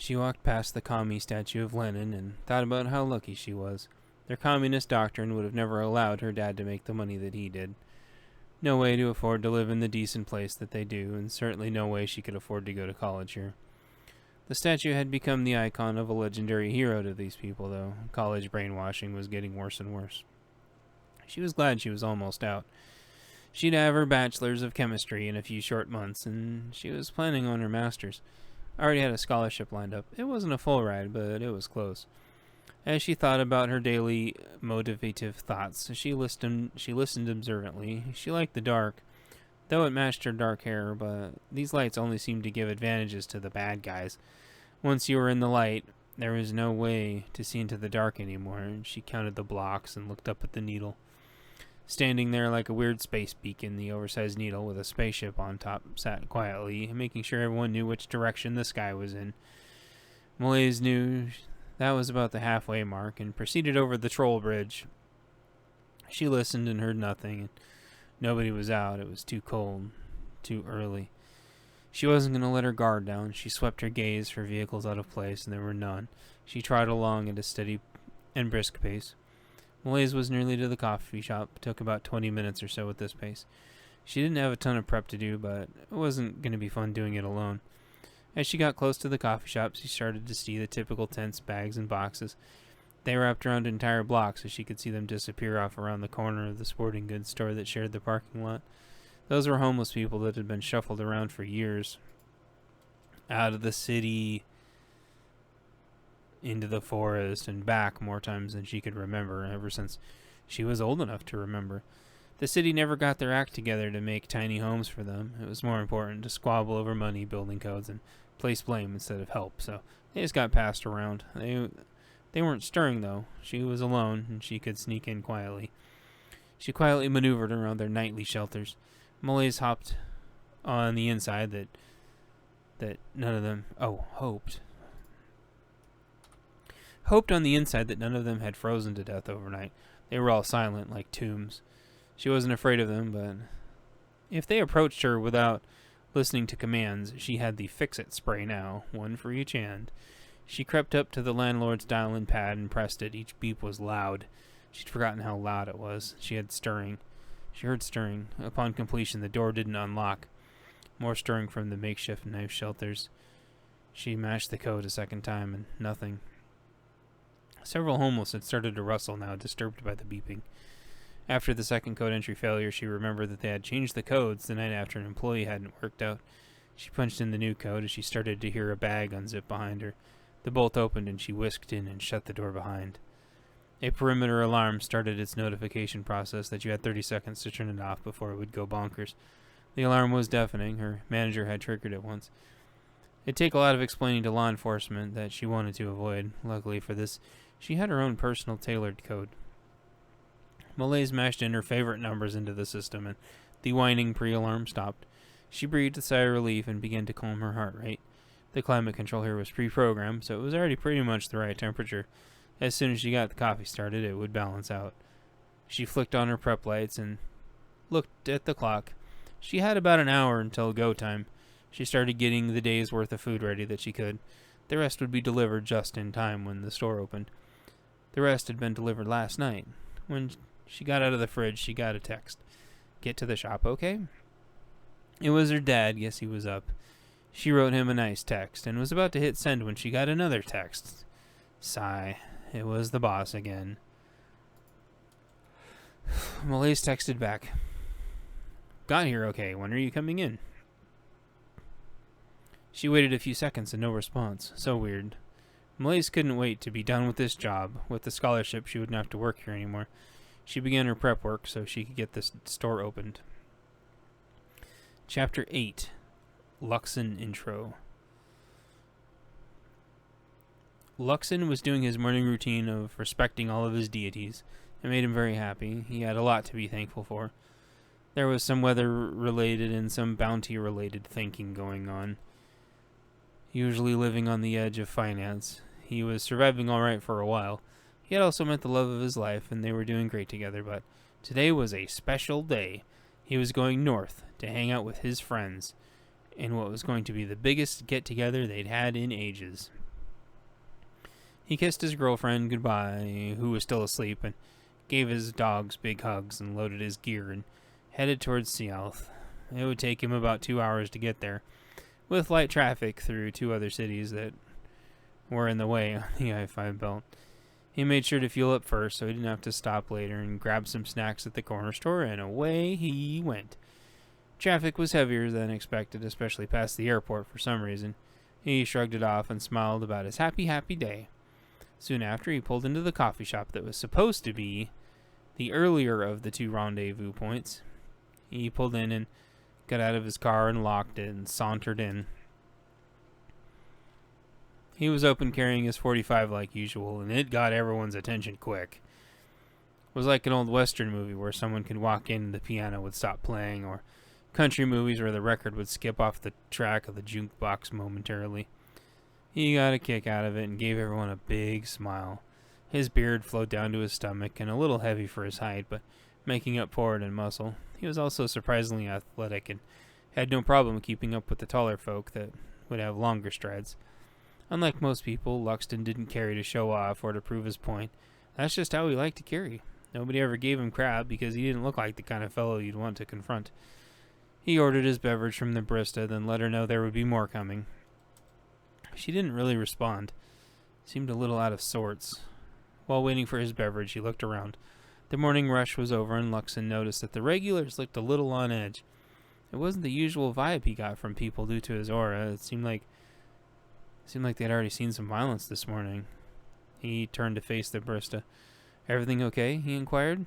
She walked past the commie statue of Lenin and thought about how lucky she was. Their communist doctrine would have never allowed her dad to make the money that he did. No way to afford to live in the decent place that they do, and certainly no way she could afford to go to college here. The statue had become the icon of a legendary hero to these people, though. College brainwashing was getting worse and worse. She was glad she was almost out. She'd have her bachelor's of chemistry in a few short months, and she was planning on her master's. Already had a scholarship lined up. It wasn't a full ride, but it was close. As she thought about her daily motivative thoughts, she listened observantly. She liked the dark, though it matched her dark hair, but these lights only seemed to give advantages to the bad guys. Once you were in the light, there was no way to see into the dark anymore, and she counted the blocks and looked up at the needle. Standing there like a weird space beacon, the oversized needle with a spaceship on top sat quietly, making sure everyone knew which direction the sky was in. Malaise knew that was about the halfway mark and proceeded over the troll bridge. She listened and heard nothing, and nobody was out. It was too cold, too early. She wasn't going to let her guard down. She swept her gaze for vehicles out of place, and there were none. She trotted along at a steady and brisk pace. Malaise was nearly to the coffee shop. It took about 20 minutes or so at this pace. She didn't have a ton of prep to do, but it wasn't going to be fun doing it alone. As she got close to the coffee shop, she started to see the typical tents, bags, and boxes. They wrapped around entire blocks, so she could see them disappear off around the corner of the sporting goods store that shared the parking lot. Those were homeless people that had been shuffled around for years. Out of the city, into the forest, and back more times than she could remember, ever since she was old enough to remember. The city never got their act together to make tiny homes for them. It was more important to squabble over money, building codes, and place blame instead of help, so they just got passed around. They weren't stirring, though. She was alone, and she could sneak in quietly. She quietly maneuvered around their nightly shelters. Malaise hopped on the inside that none of them... Hoped on the inside that none of them had frozen to death overnight. They were all silent, like tombs. She wasn't afraid of them, but if they approached her without listening to commands, she had the fix-it spray now, one for each hand. She crept up to the landlord's dial-in pad and pressed it. Each beep was loud. She'd forgotten how loud it was. She heard stirring. Upon completion, the door didn't unlock. More stirring from the makeshift knife shelters. She mashed the code a second time, and nothing. Several homeless had started to rustle now, disturbed by the beeping. After the second code entry failure, she remembered that they had changed the codes the night after an employee hadn't worked out. She punched in the new code as she started to hear a bag unzip behind her. The bolt opened and she whisked in and shut the door behind. A perimeter alarm started its notification process that you had 30 seconds to turn it off before it would go bonkers. The alarm was deafening. Her manager had triggered it once. It'd take a lot of explaining to law enforcement that she wanted to avoid. Luckily for this, she had her own personal tailored code. Malaise mashed in her favorite numbers into the system, and the whining pre-alarm stopped. She breathed a sigh of relief and began to calm her heart rate. The climate control here was pre-programmed, so it was already pretty much the right temperature. As soon as she got the coffee started, it would balance out. She flicked on her prep lights and looked at the clock. She had about an hour until go time. She started getting the day's worth of food ready that she could. The rest would be delivered just in time when the store opened. The rest had been delivered last night. When she got out of the fridge, she got a text. "Get to the shop, okay?" It was her dad. Yes, he was up. She wrote him a nice text and was about to hit send when she got another text. Sigh. It was the boss again. Malaise texted back. "Got here okay. When are you coming in?" She waited a few seconds and no response. So weird. Malaise couldn't wait to be done with this job. With the scholarship, she wouldn't have to work here anymore. She began her prep work so she could get the store opened. Chapter 8. Luxon Intro. Luxon was doing his morning routine of respecting all of his deities. It made him very happy. He had a lot to be thankful for. There was some weather-related and some bounty-related thinking going on. Usually living on the edge of finance, he was surviving all right for a while. He had also met the love of his life, and they were doing great together, but today was a special day. He was going north to hang out with his friends in what was going to be the biggest get-together they'd had in ages. He kissed his girlfriend goodbye, who was still asleep, and gave his dogs big hugs and loaded his gear and headed towards Seattle. It would take him about 2 hours to get there, with light traffic through 2 other cities that were in the way on the I-5 belt. He made sure to fuel up first so he didn't have to stop later and grab some snacks at the corner store, and away he went. Traffic was heavier than expected, especially past the airport for some reason. He shrugged it off and smiled about his happy day. Soon after, he pulled into the coffee shop that was supposed to be the earlier of the 2 rendezvous points. He pulled in and got out of his car and locked it and sauntered in. He was open carrying his .45 like usual, and it got everyone's attention quick. It was like an old Western movie where someone could walk in and the piano would stop playing, or country movies where the record would skip off the track of the jukebox momentarily. He got a kick out of it and gave everyone a big smile. His beard flowed down to his stomach and a little heavy for his height, but making up for it in muscle. He was also surprisingly athletic and had no problem keeping up with the taller folk that would have longer strides. Unlike most people, Luxton didn't carry to show off or to prove his point. That's just how he liked to carry. Nobody ever gave him crap because he didn't look like the kind of fellow you'd want to confront. He ordered his beverage from the barista, then let her know there would be more coming. She didn't really respond. Seemed a little out of sorts. While waiting for his beverage, he looked around. The morning rush was over, and Luxton noticed that the regulars looked a little on edge. It wasn't the usual vibe he got from people due to his aura. It seemed like they'd already seen some violence this morning. He turned to face the barista. "Everything okay?" he inquired.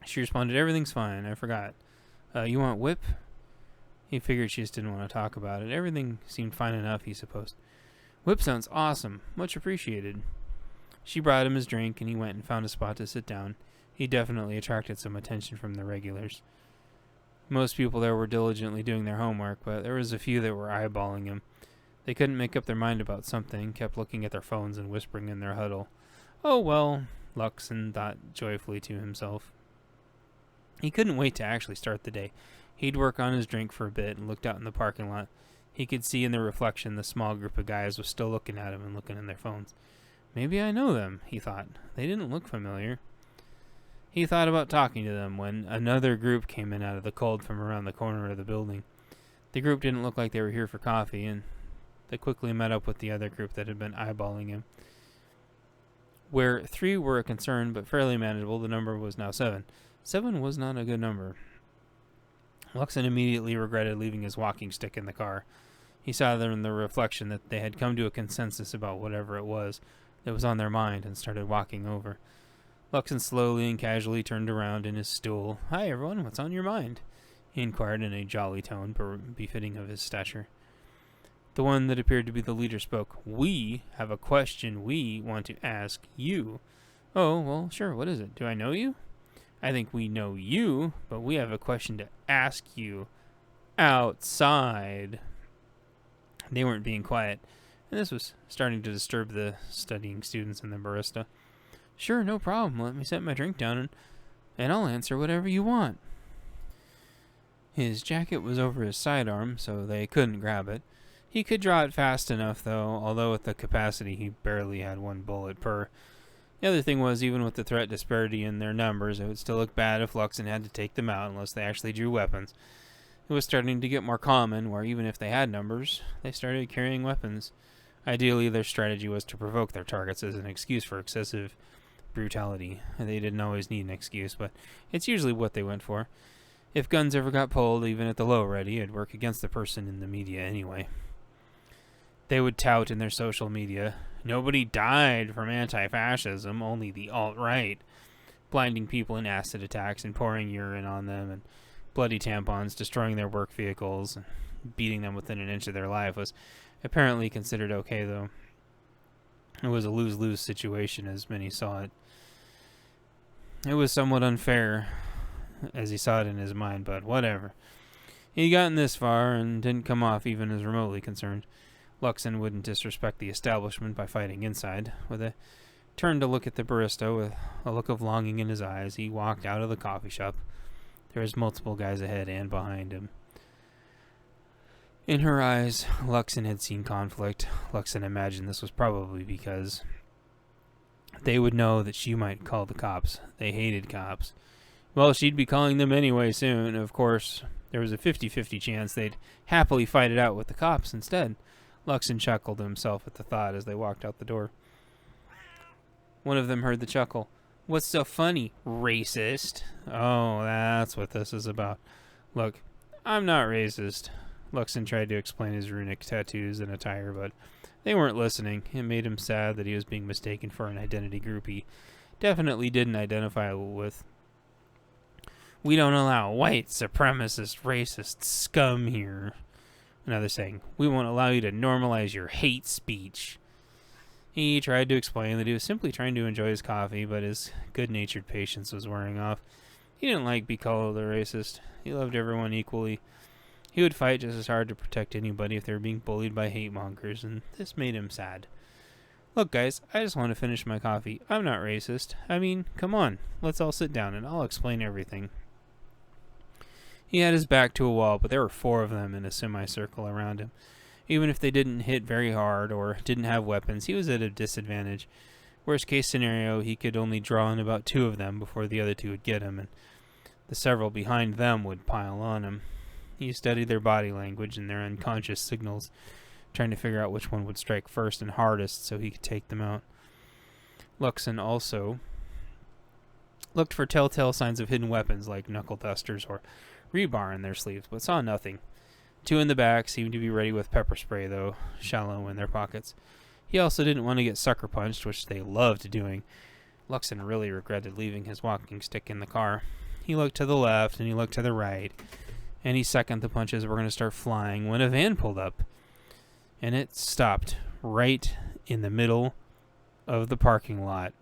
She responded, "Everything's fine. I forgot. You want whip?" He figured she just didn't want to talk about it. Everything seemed fine enough, he supposed. "Whip sounds awesome. Much appreciated." She brought him his drink, and he went and found a spot to sit down. He definitely attracted some attention from the regulars. Most people there were diligently doing their homework, but there was a few that were eyeballing him. They couldn't make up their mind about something, kept looking at their phones and whispering in their huddle. "Oh, well," Luxton thought joyfully to himself. He couldn't wait to actually start the day. He'd work on his drink for a bit and looked out in the parking lot. He could see in the reflection the small group of guys was still looking at him and looking in their phones. Maybe I know them, he thought. They didn't look familiar. He thought about talking to them when another group came in out of the cold from around the corner of the building. The group didn't look like they were here for coffee, and they quickly met up with the other group that had been eyeballing him. Where 3 were a concern, but fairly manageable, the number was now 7. 7 was not a good number. Luxton immediately regretted leaving his walking stick in the car. He saw there in the reflection that they had come to a consensus about whatever it was that was on their mind and started walking over. Luxton slowly and casually turned around in his stool. "Hi, everyone. What's on your mind?" he inquired in a jolly tone, befitting of his stature. The one that appeared to be the leader spoke. "We have a question we want to ask you." "Oh, well, sure. What is it? Do I know you?" "I think we know you, but we have a question to ask you outside." They weren't being quiet, and this was starting to disturb the studying students and the barista. "Sure, no problem. Let me set my drink down, and I'll answer whatever you want." His jacket was over his sidearm, so they couldn't grab it. He could draw it fast enough, though, although at the capacity he barely had 1 bullet per. The other thing was, even with the threat disparity in their numbers, it would still look bad if Luxton had to take them out unless they actually drew weapons. It was starting to get more common, where even if they had numbers, they started carrying weapons. Ideally, their strategy was to provoke their targets as an excuse for excessive brutality. They didn't always need an excuse, but it's usually what they went for. If guns ever got pulled, even at the low ready, it'd work against the person in the media anyway. They would tout in their social media, "Nobody died from anti-fascism, only the alt-right," blinding people in acid attacks and pouring urine on them, and bloody tampons, destroying their work vehicles, and beating them within an inch of their life was apparently considered okay, though. It was a lose-lose situation, as many saw it. It was somewhat unfair, as he saw it in his mind, but whatever. He'd gotten this far, and didn't come off even as remotely concerned. Luxton wouldn't disrespect the establishment by fighting inside. With a turn to look at the barista with a look of longing in his eyes, he walked out of the coffee shop. There was multiple guys ahead and behind him. In her eyes, Luxon had seen conflict. Luxon imagined this was probably because they would know that she might call the cops. They hated cops. Well, she'd be calling them anyway soon. Of course, there was a 50-50 chance they'd happily fight it out with the cops instead. Luxon chuckled to himself at the thought as they walked out the door. One of them heard the chuckle. "What's so funny, racist?" "Oh, that's what this is about. Look, I'm not racist." Luxon tried to explain his runic tattoos and attire, but they weren't listening. It made him sad that he was being mistaken for an identity group he definitely didn't identify with. "We don't allow white, supremacist, racist scum here." Another saying, "We won't allow you to normalize your hate speech." He tried to explain that he was simply trying to enjoy his coffee, but his good-natured patience was wearing off. He didn't like being called a racist. He loved everyone equally. He would fight just as hard to protect anybody if they were being bullied by hate mongers, and this made him sad. "Look, guys, I just want to finish my coffee. I'm not racist. I mean, come on, let's all sit down and I'll explain everything." He had his back to a wall, but there were 4 of them in a semicircle around him. Even if they didn't hit very hard or didn't have weapons, he was at a disadvantage. Worst case scenario, he could only draw in about 2 of them before the other 2 would get him, and the several behind them would pile on him. He studied their body language and their unconscious signals, trying to figure out which one would strike first and hardest so he could take them out. Luxon also looked for telltale signs of hidden weapons like knuckle dusters or rebar in their sleeves, but saw nothing. 2 in the back seemed to be ready with pepper spray, though shallow in their pockets. He also didn't want to get sucker punched, which they loved doing. Luxon really regretted leaving his walking stick in the car. He looked to the left and he looked to the right. Any second the punches were going to start flying when a van pulled up. And it stopped right in the middle of the parking lot.